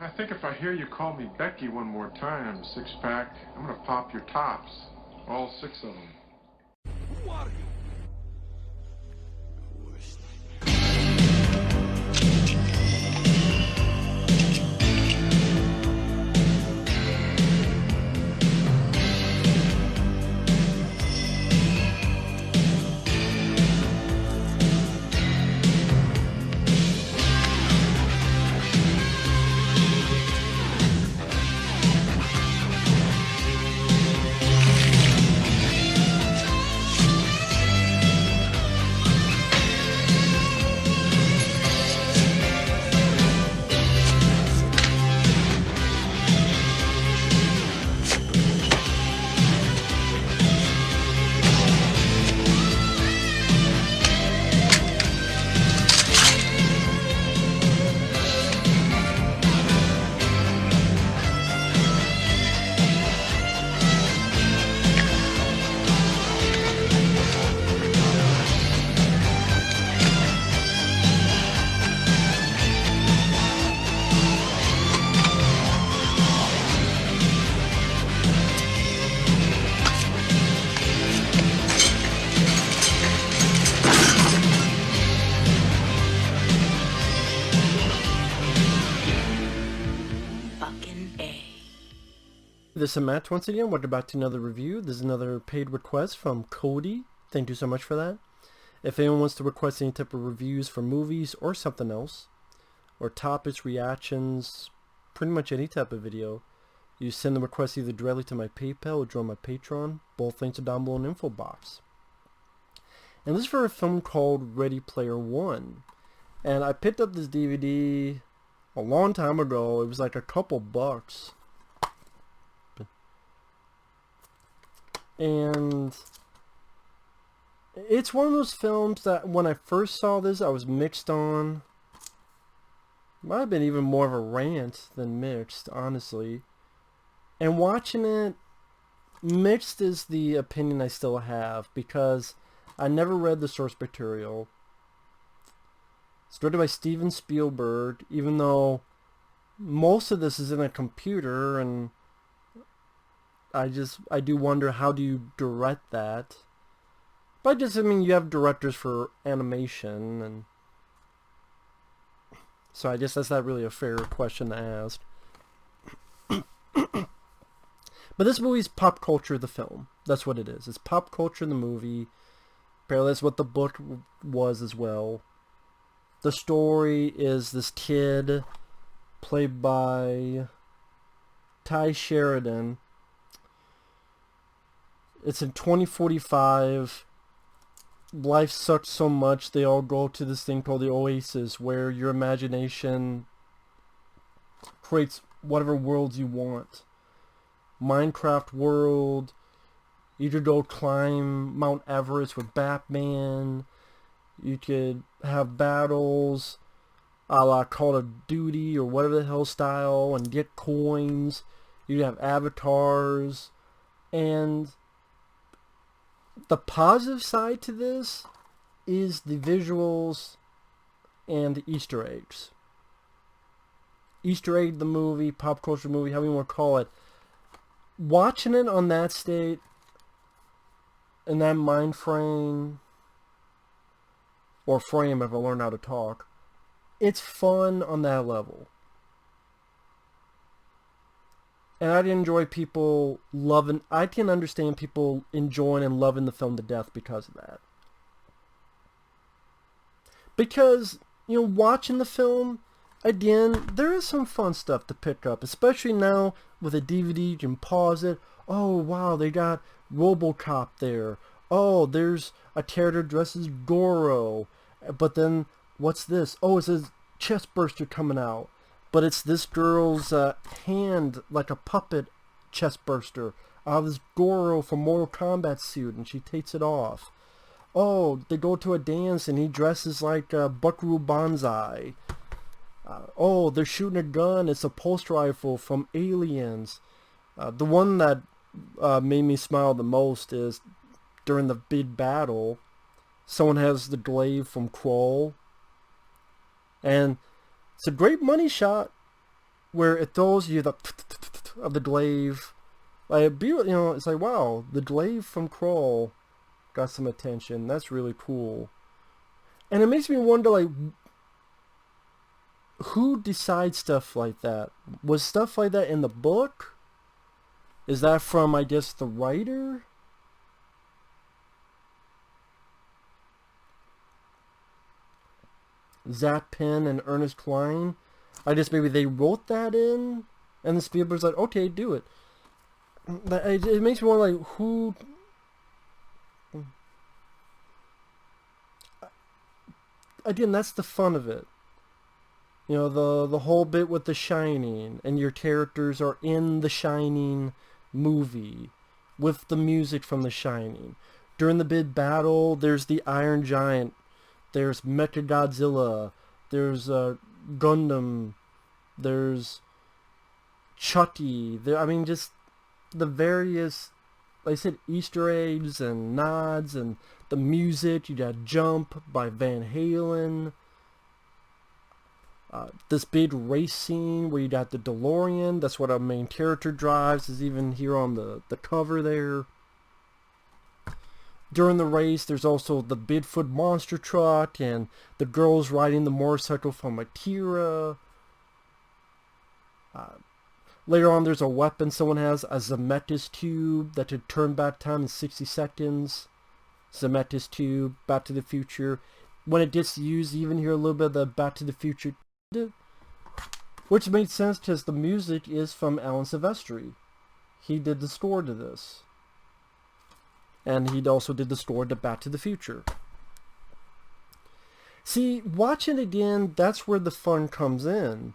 I think if I hear you call me Becky one more time, six-pack, I'm gonna pop your tops. All six of them. Who are you? This is Matt once again. Welcome back to another review. This is another paid request from Cody. Thank you so much for that. If anyone wants to request any type of reviews for movies or something else, or topics, reactions, pretty much any type of video, you send the request either directly to my PayPal or join my Patreon. Both links are down below in the info box. And this is for a film called Ready Player One. And I picked up this DVD a long time ago. It was like a couple bucks. And it's one of those films that when I first saw this, I was mixed on. Might have been even more of a rant than mixed, honestly. And watching it, mixed is the opinion I still have, because I never read the source material. It's directed by Steven Spielberg, even though most of this is in a computer, and I do wonder, how do you direct that? But I mean, you have directors for animation, and so I guess that's not really a fair question to ask. But this movie's pop culture, the film. That's what it is. It's pop culture, the movie. Apparently that's what the book was as well. The story is this kid, played by Tye Sheridan. It's in 2045. Life sucks so much, they all go to this thing called the OASIS, where your imagination creates whatever worlds you want. Minecraft world. You could go climb Mount Everest with Batman. You could have battles a la Call of Duty or whatever the hell style, and get coins. You have avatars. And the positive side to this is the visuals and the Easter eggs. Easter egg the movie, pop culture movie, however you want to call it. Watching it on that state, in that mind frame, or frame if I learn how to talk, it's fun on that level. And I enjoy people loving, I can understand people enjoying and loving the film to death because of that. Because, you know, watching the film, again, there is some fun stuff to pick up, especially now with a DVD, you can pause it. Oh, wow, they got RoboCop there. Oh, there's a character dressed as Goro. But then, what's this? Oh, it's a chest burster coming out. But it's this girl's hand, like a puppet chest burster, out of this Goro from Mortal Kombat suit, and she takes it off. Oh, they go to a dance, and he dresses like Buckaroo Banzai. Oh, they're shooting a gun. It's a pulse rifle from Aliens. The one that made me smile the most is during the big battle, someone has the glaive from Kroll. And it's a great money shot where it throws you the of the glaive. Like, it's like, wow, the glaive from Crawl got some attention. That's really cool. And it makes me wonder, like, who decides stuff like that? Was stuff like that in the book? Is that from, I guess, the writer? Zach Penn and Ernest Cline? I guess maybe they wrote that in, and the Spielberg's like, okay, do it. It makes me wonder, like, who... Again, that's the fun of it. You know, the whole bit with The Shining, and your characters are in The Shining movie, with the music from The Shining. During the big battle, there's the Iron Giant, there's Mechagodzilla, there's Gundam, there's Chucky. I mean, just the various, like I said, Easter eggs and nods, and the music. You got Jump by Van Halen. This big race scene where you got the DeLorean. That's what our main character drives. Is even here on the cover there. During the race, there's also the Bigfoot monster truck and the girls riding the motorcycle from Akira. Later on, there's a weapon someone has, a Zemeckis tube that could turn back time in 60 seconds. Zemeckis tube, Back to the Future. When it gets used, you even hear a little bit of the Back to the Future, which makes sense because the music is from Alan Silvestri. He did the score to this. And he also did the score to Back to the Future. See, watching it again, that's where the fun comes in.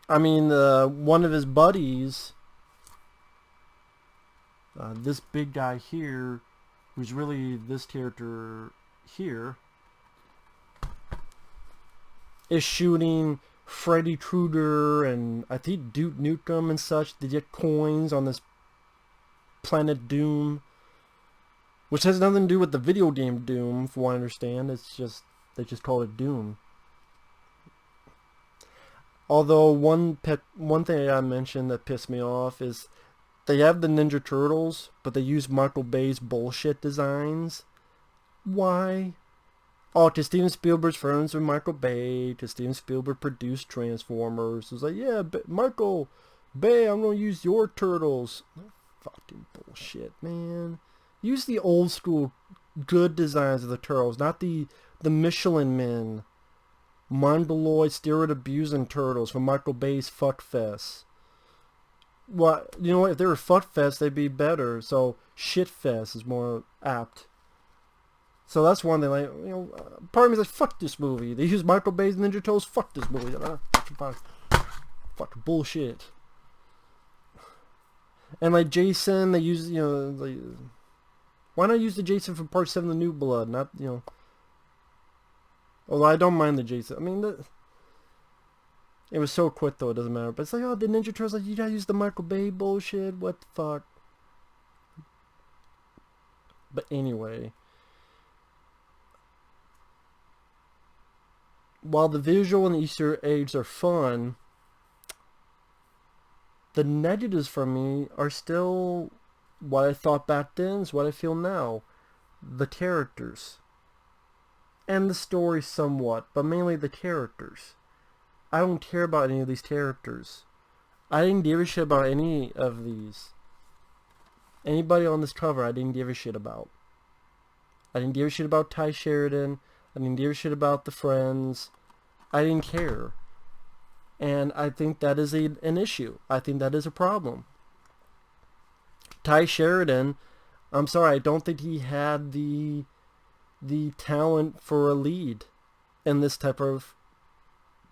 I mean, one of his buddies, this big guy here, who's really this character here, is shooting Freddy Krueger and I think Duke Nukem and such to get coins on this planet Doom, which has nothing to do with the video game Doom, from what I understand. It's just, they just call it Doom. Although one thing I mentioned that pissed me off is they have the Ninja Turtles, but they use Michael Bay's bullshit designs. Why? Oh, because Steven Spielberg's friends with Michael Bay, because Steven Spielberg produced Transformers. It was like, yeah, Michael Bay, I'm going to use your turtles. Fucking bullshit, man. Use the old school good designs of the turtles, not the Michelin Men, Mongoloid steroid abusing turtles from Michael Bay's Fuckfest. What, you know what, if they were Fuckfest, they'd be better. So Shitfest is more apt. So that's one thing, like, you know, part of me is like, fuck this movie. They use Michael Bay's Ninja Turtles, fuck this movie. Fucking bullshit. And like Jason, they use, you know, like, why not use the Jason from Part 7 of The New Blood? Not, you know, although I don't mind the Jason. I mean, it was so quick though, it doesn't matter. But it's like, oh, the Ninja Turtles, like, you gotta use the Michael Bay bullshit. What the fuck? But anyway, while the visual and the Easter eggs are fun, the negatives for me are still what I thought back then is what I feel now. The characters. And the story somewhat, but mainly the characters. I don't care about any of these characters. I didn't give a shit about any of these. Anybody on this cover I didn't give a shit about. I didn't give a shit about Tye Sheridan. I didn't give a shit about the friends. I didn't care. And I think that is an issue. I think that is a problem. Tye Sheridan, I'm sorry, I don't think he had the talent for a lead in this type of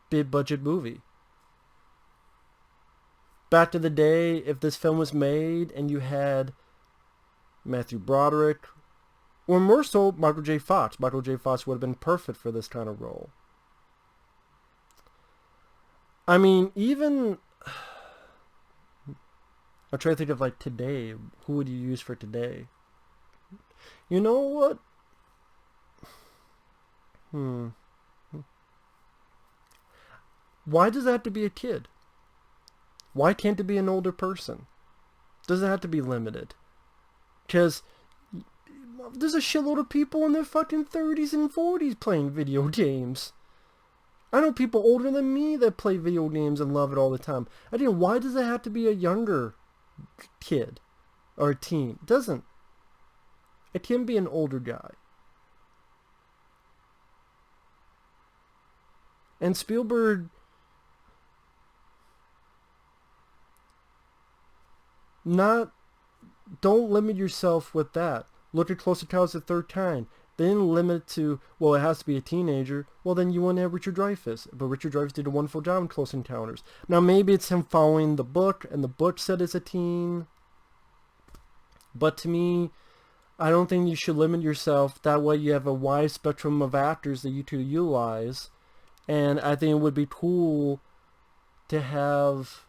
big budget movie. Back to the day, if this film was made and you had Matthew Broderick, or more so Michael J. Fox. Michael J. Fox would have been perfect for this kind of role. I mean, even, I'm trying to think of like today. Who would you use for today? You know what? Why does it have to be a kid? Why can't it be an older person? Does it have to be limited? Because there's a shitload of people in their fucking 30s and 40s playing video games. I know people older than me that play video games and love it all the time. Why does it have to be a younger kid or a teen? It doesn't. It can be an older guy. And Spielberg, don't limit yourself with that. Look at Close Encounters of the Third Kind. They didn't limit it to, well, it has to be a teenager. Well, then you wouldn't have Richard Dreyfuss. But Richard Dreyfuss did a wonderful job in Close Encounters. Now, maybe it's him following the book, and the book said it's a teen. But to me, I don't think you should limit yourself. That way you have a wide spectrum of actors that you could utilize. And I think it would be cool to have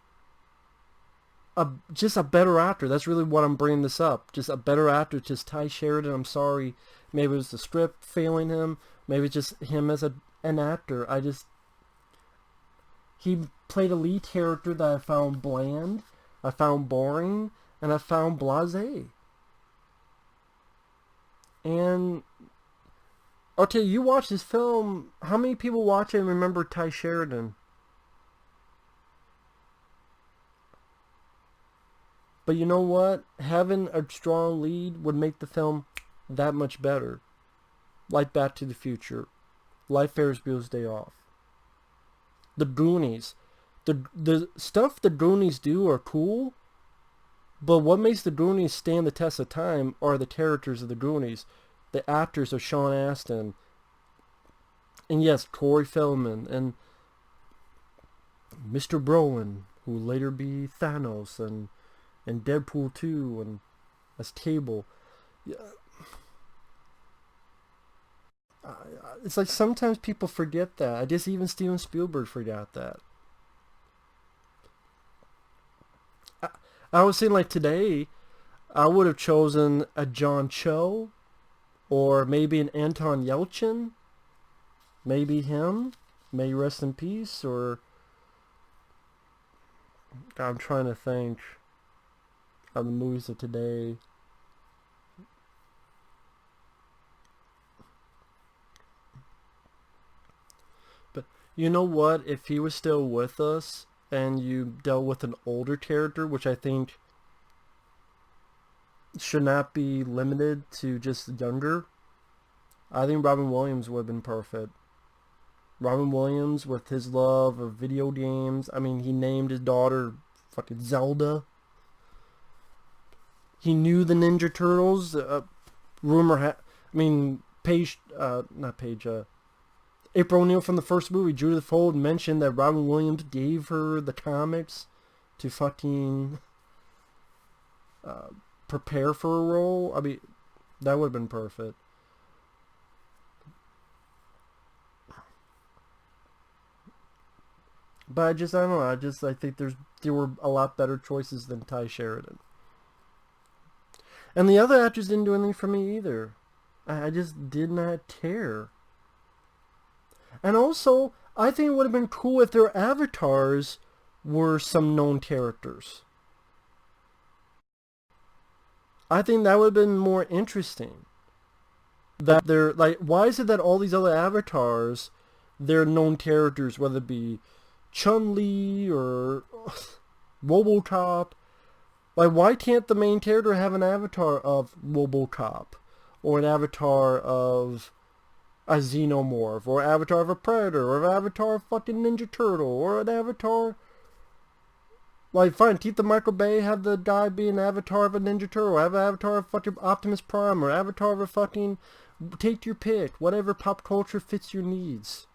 just a better actor. That's really what I'm bringing this up. Just a better actor. Just Tye Sheridan. I'm sorry. Maybe it was the script failing him. Maybe it's just him as an actor. He played a lead character that I found bland, I found boring, and I found blasé. And okay, you watch this film. How many people watch it and remember Tye Sheridan? But you know what? Having a strong lead would make the film that much better. Like Back to the Future. Like Ferris Bueller's Day Off. The Goonies. The stuff the Goonies do are cool, but what makes the Goonies stand the test of time are the characters of the Goonies. The actors of Sean Astin. And yes, Corey Feldman. And Mr. Brolin, who will later be Thanos. And Deadpool 2, and as Cable. Yeah. It's like sometimes people forget that. I guess even Steven Spielberg forgot that. I was saying, like, today, I would have chosen a John Cho, or maybe an Anton Yelchin. Maybe him. May he rest in peace, or... I'm trying to think of the movies of today. But you know what? If he was still with us and you dealt with an older character, which I think should not be limited to just younger, I think Robin Williams would have been perfect. Robin Williams with his love of video games. I mean, he named his daughter fucking Zelda. He knew the Ninja Turtles. April O'Neil from the first movie, Judith Fold, mentioned that Robin Williams gave her the comics to fucking prepare for a role. I mean, that would have been perfect. But I don't know. I think there were a lot better choices than Tye Sheridan. And the other actors didn't do anything for me either. I just did not care. And also, I think it would have been cool if their avatars were some known characters. I think that would have been more interesting. That they're, like, why is it that all these other avatars, they're known characters, whether it be Chun-Li or RoboCop? Like, why can't the main character have an avatar of RoboCop? Or an avatar of a Xenomorph? Or an avatar of a Predator? Or an avatar of fucking Ninja Turtle? Or an avatar... Like, fine, keep the Michael Bay, have the guy be an avatar of a Ninja Turtle. Have an avatar of fucking Optimus Prime. Or avatar of a fucking... Take your pick. Whatever pop culture fits your needs.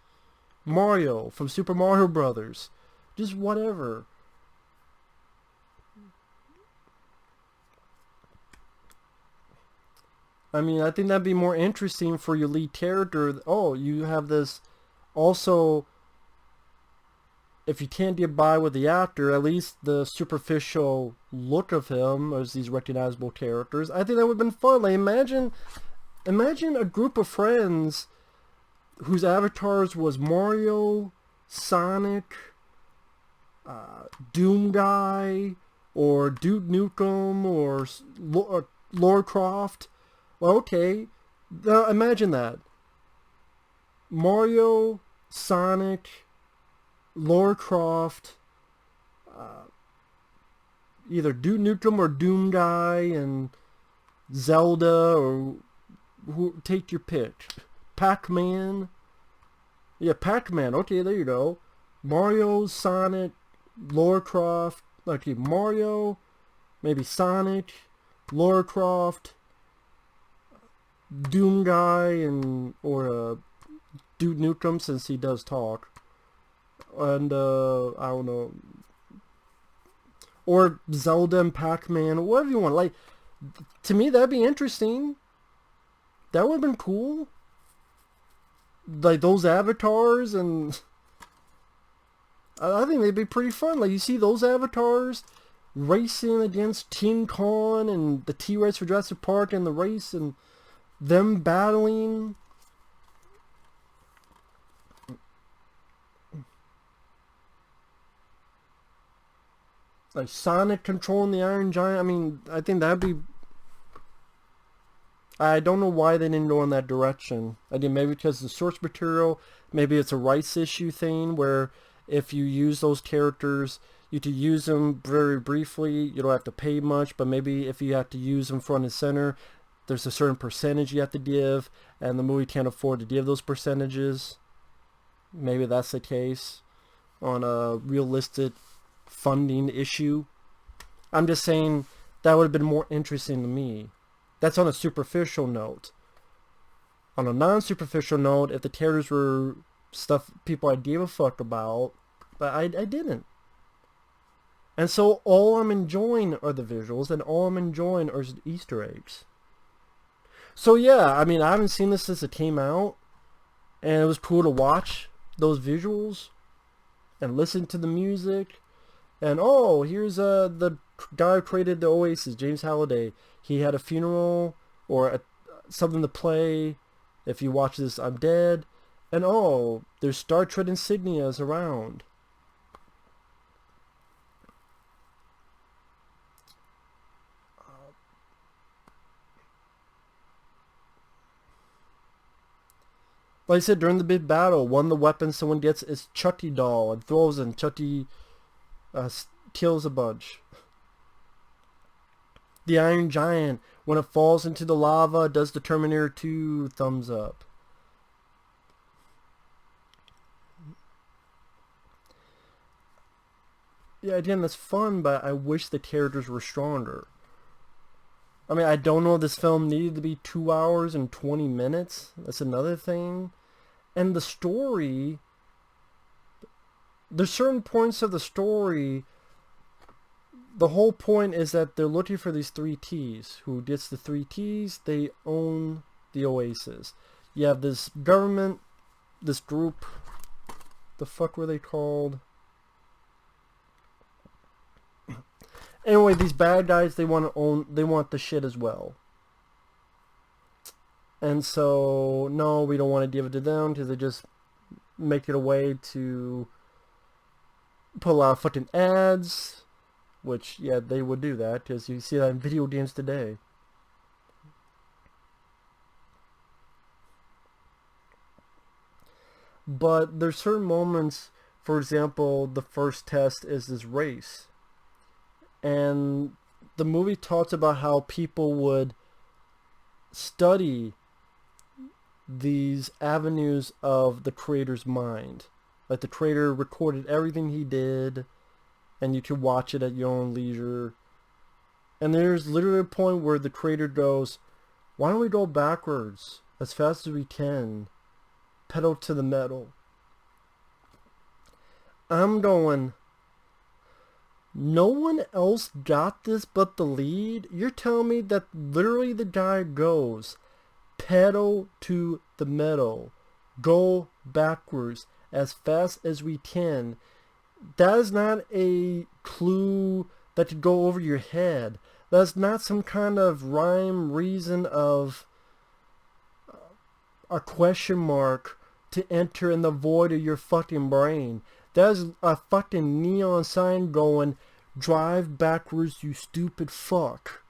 Mario from Super Mario Brothers. Just whatever. I mean, I think that'd be more interesting for your lead character. Oh, you have this. Also, if you can't get by with the actor, at least the superficial look of him as these recognizable characters. I think that would have been fun. Like, imagine a group of friends whose avatars was Mario, Sonic, Doom Guy or Duke Nukem or Lara Croft. Well, okay, now imagine that. Mario, Sonic, Lara Croft, either Duke Nukem or Doom Guy, and Zelda, or take your pick. Pac-Man. Yeah, Pac-Man. Okay, there you go. Mario, Sonic, Lara Croft. Okay, Mario, maybe Sonic, Lara Croft, Doom Guy, and or Duke Nukem, since he does talk. And I don't know, or Zelda and Pac-Man, whatever you want. Like, to me, that'd be interesting. That would have been cool. Like, those avatars, and I think they'd be pretty fun. Like, you see those avatars racing against King Kong and the T-Rex for Jurassic Park in the race, and them battling. Like Sonic controlling the Iron Giant. I mean, I think that'd be... I don't know why they didn't go in that direction. I think maybe because the source material, maybe it's a rights issue thing where if you use those characters, you could use them very briefly. You don't have to pay much, but maybe if you have to use them front and center, there's a certain percentage you have to give, and the movie can't afford to give those percentages. Maybe that's the case on a realistic funding issue. I'm just saying that would have been more interesting to me. That's on a superficial note. On a non-superficial note, if the characters were stuff people I gave a fuck about, but I didn't. And so all I'm enjoying are the visuals, and all I'm enjoying are the Easter eggs. So yeah, I mean, I haven't seen this since it came out, and it was cool to watch those visuals and listen to the music. And oh, here's the guy who created the OASIS, James Halliday. He had a funeral or something to play. If you watch this, I'm dead. And oh, there's Star Trek insignias around. Like I said, during the big battle, one of the weapons someone gets is Chucky doll and throws, and Chucky kills a bunch. The Iron Giant, when it falls into the lava, does the Terminator 2 thumbs up. Yeah, again, that's fun, but I wish the characters were stronger. I mean, I don't know if this film needed to be 2 hours and 20 minutes. That's another thing. And the story, there's certain points of the story, the whole point is that they're looking for these 3 T's. Who gets the 3 T's, they own the OASIS. You have this government, this group, the fuck were they called? Anyway, these bad guys, they want to own, they want the shit as well. And so, no, we don't want to give it to them because they just make it a way to put a lot of fucking ads, which, yeah, they would do that because you see that in video games today. But there's certain moments, for example, the first test is this race. And the movie talks about how people would study these avenues of the creator's mind. Like the creator recorded everything he did, and you could watch it at your own leisure. And there's literally a point where the creator goes, why don't we go backwards as fast as we can? Pedal to the metal. I'm going, no one else got this but the lead? You're telling me that literally the guy goes, pedal to the metal, go backwards as fast as we can. That is not a clue that could go over your head. That's not some kind of rhyme reason of a question mark to enter in the void of your fucking brain. There's a fucking neon sign going, "Drive backwards, you stupid fuck."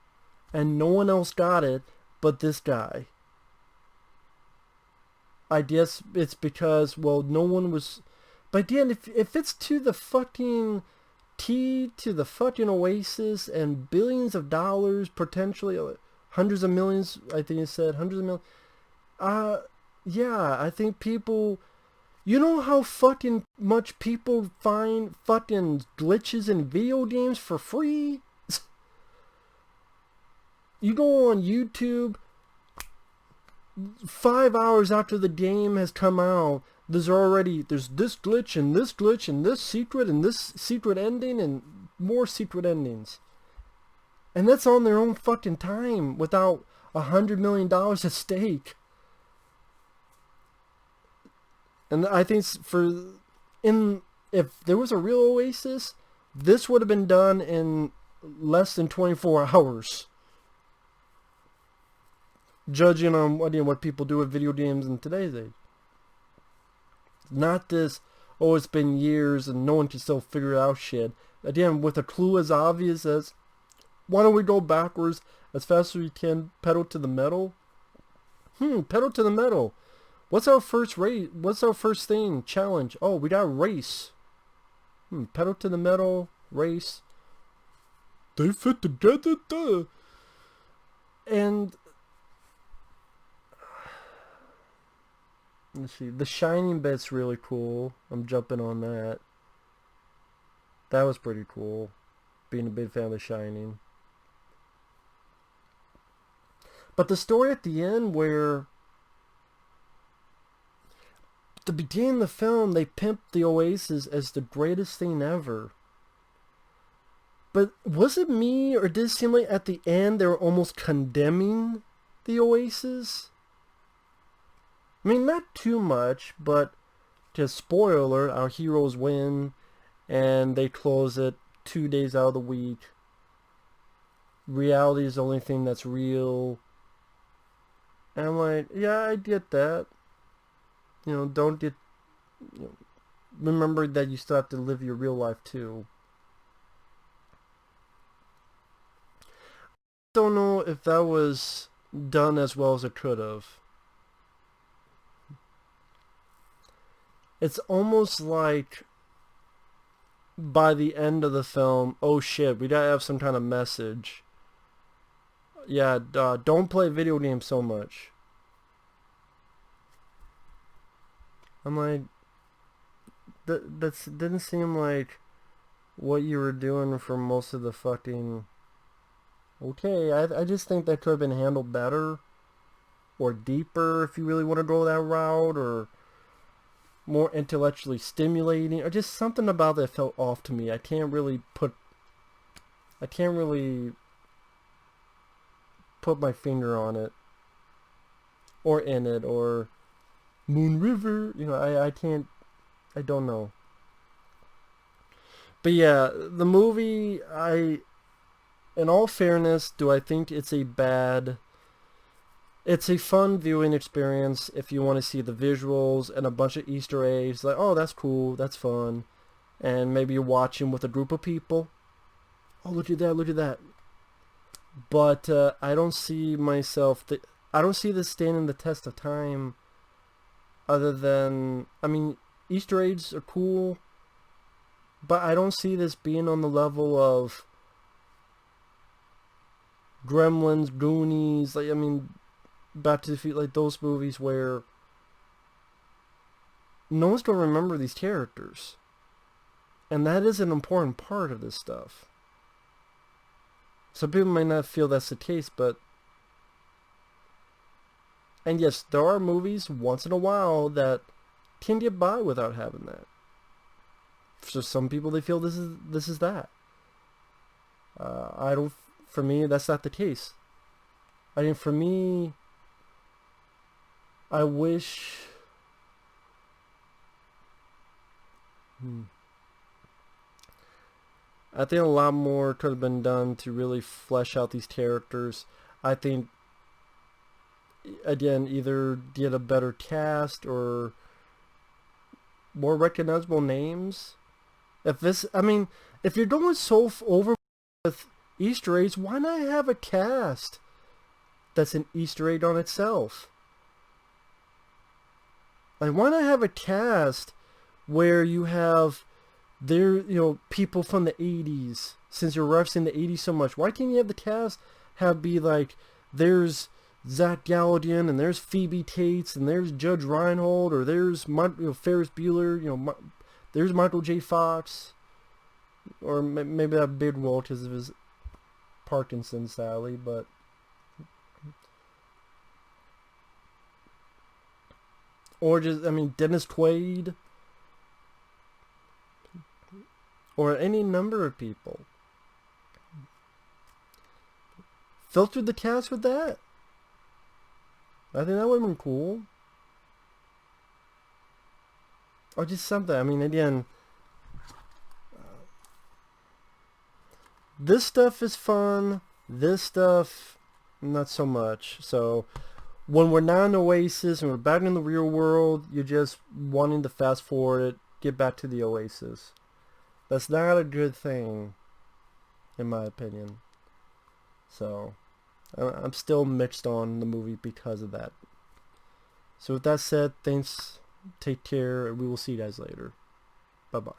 And no one else got it but this guy. I guess it's because, well, no one was... But again, if it's to the fucking T, to the fucking OASIS, and billions of dollars, potentially, hundreds of millions, I think it said, hundreds of millions. Yeah, I think people... You know how fucking much people find fucking glitches in video games for free? You go on YouTube, 5 hours after the game has come out, there's this glitch and this glitch and this secret ending and more secret endings. And that's on their own fucking time without $100 million at stake. And I think if there was a real OASIS, this would have been done in less than 24 hours. Judging on what people do with video games in today's age. Not this, oh, it's been years and no one can still figure out shit. Again, with a clue as obvious as, why don't we go backwards as fast as we can, pedal to the metal? Pedal to the metal. What's our first race? What's our first thing? Challenge. Oh, we got a race. Pedal to the metal, race. They fit together, duh. And let's see. The Shining bit's really cool. I'm jumping on that. That was pretty cool. Being a big fan of The Shining. But the story at the end where... At the beginning of the film, they pimped the OASIS as the greatest thing ever. But was it me, or did it seem like at the end they were almost condemning the OASIS? I mean, not too much, but just spoiler alert, our heroes win, and they close it 2 days out of the week. Reality is the only thing that's real. And I'm like, yeah, I get that. You know, don't get... You know, remember that you still have to live your real life, too. I don't know if that was done as well as it could have. It's almost like by the end of the film, oh shit, we gotta have some kind of message. Yeah, don't play video games so much. I'm like, that didn't seem like what you were doing for most of the fucking... Okay, I just think that could have been handled better. Or deeper if you really want to go that route. Or more intellectually stimulating. Or just something about that felt off to me. I can't really put my finger on it. Or in it. Or... Moon River, you know, I don't know. But yeah, the movie, in all fairness, do I think it's a fun viewing experience if you want to see the visuals and a bunch of Easter eggs, like, oh, that's cool, that's fun, and maybe you're watching with a group of people. Oh, look at that. But I don't see this standing the test of time. Other than, I mean, Easter eggs are cool, but I don't see this being on the level of Gremlins, Goonies, like, I mean, Back to the Future, like those movies where no one's going to remember these characters. And that is an important part of this stuff. Some people might not feel that's the case, but... And yes, there are movies once in a while that can get by without having that. For some people, they feel this is that. For me, that's not the case. I mean, for me, I wish... I think a lot more could have been done to really flesh out these characters. I think, again, either get a better cast or more recognizable names. If this, I mean, if you're going so over with Easter eggs, why not have a cast that's an Easter egg on itself? Like, why not have a cast where you have people from the 80s, since you're referencing the 80s so much? Why can't you have the cast be like, there's Zach Galligan, and there's Phoebe Cates, and there's Judge Reinhold, or there's Ferris Bueller, there's Michael J. Fox, or maybe that big role because of his Parkinson's, sadly, but or just, Dennis Quaid, or any number of people. Filter the cast with that. I think that would have been cool. Or just something. Again, this stuff is fun. This stuff, not so much. So, when we're not in Oasis and we're back in the real world, you're just wanting to fast forward it, get back to the Oasis. That's not a good thing, in my opinion. So, I'm still mixed on the movie because of that. So with that said, thanks, take care, and we will see you guys later. Bye-bye.